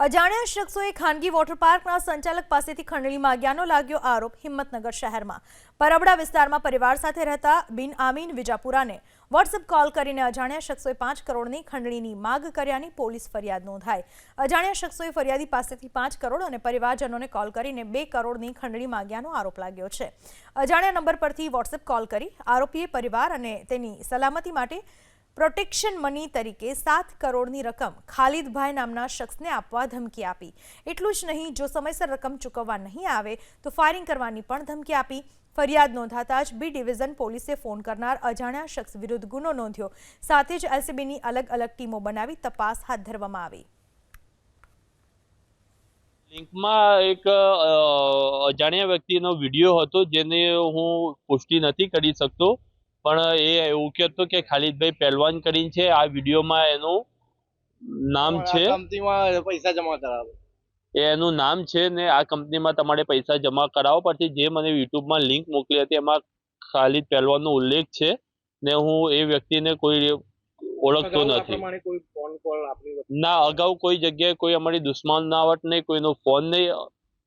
અજાણ્યા શખ્સોએ ખાનગી વોટર પાર્કના સંચાલક પાસેથી ખંડણી માંગ્યાનો લાગ્યો આરોપ હિંમતનગર શહેરમાં પરબડા વિસ્તારમાં પરિવાર સાથે રહેતા બિન આમીન વિજાપુરાને વોટ્સએપ કોલ કરીને અજાણ્યા શખ્સોએ 5 કરોડની ખંડણીની માંગ કર્યાની પોલીસ ફરિયાદ નોંધાઈ। અજાણ્યા શખ્સોએ ફરિયાદી પાસેથી 5 કરોડ અને પરિવારજનોને કોલ કરીને 2 કરોડની ખંડણી માંગ્યાનો આરોપ લાગ્યો છે। અજાણ્યા નંબર પરથી વોટ્સએપ કોલ કરી આરોપીએ પરિવાર અને તેની સલામતી માટે પ્રોટેક્શન મની तरीके 7 करोड़नी रकम खालिदभाई नामना शख्सने आपवा धमकी आपी। एटलुं ज नहीं, जो समयसर रकम चूकववा नहीं आवे तो फायरिंग करवानी पण धमकी आपी। फरियाद नोंधाता ज बी डिविजन पोलीसे फोन करनार अजाण्या शख्स विरुद्ध गुनो नोंध्यो। साथे ज एलसीबीनी अलग अलग टीमों बनावी तपास हाथ धरवामां आवी। लिंकमां एक अजाण्या व्यक्तिनो विडियो हतो जेने हूँ पुष्टि नहीं करी सकतो, पण ए एवुं कहेतो के खालिदभाई पहलवान करीने छे। आ विडियोमां एनुं नाम छे, कंपनीमां पैसा जमा करावो एनुं नाम छे ने आ कंपनीमां तमारे पैसा जमा करावो। परथी जे मने यूट्यूबमां लिंक मोकली हती एमां खालिद पहलवाननो उल्लेख छे ने हूँ ए व्यक्तिने कोई ओळखतो नथी। कोई फोन कॉल आपनी ना अगाऊ कोई जग्याए कोई अमारी दुश्मनावट नहीं, कोईनो फोन नहीं,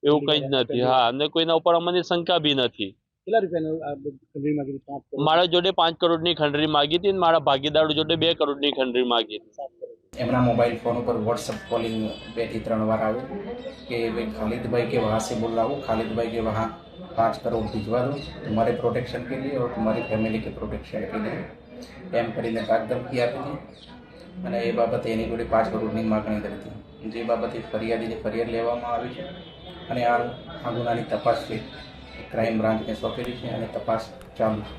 एवुं कंई ज नथी। हाँ, अने कोईना उपर अमने शंका भी नथी। मारा जोड़े 5 करोड़नी खंडरी मांगी थी, मारा भागीदार जोड़े 2 करोड़नी खंडरी मांगी थी। एमना मोबाइल फोन पर व्हाट्सएप कॉलिंग 2 થી 3 बार आवे कि भाई खालिद भाई के वहाँ से बोल रहा हूँ, खालिद भाई के वहाँ 5 करोड़ भिजवा दो तुम्हारे प्रोटेक्शन के लिए और तुम्हारी फैमिली के प्रोटेक्शन के लिए। एम કરીને કાક ધમકી આપી હતી અને એ બાબતે એની જોડે 5 કરોડની માગણી કરી હતી, જે બાબતે ફરિયાદીની ફરિયાદ લેવામાં આવી છે અને આ ગુનાની તપાસ છે ક્રાઇમ બ્રાન્ચને સોંપેલી છે અને તપાસ ચાલુ છે।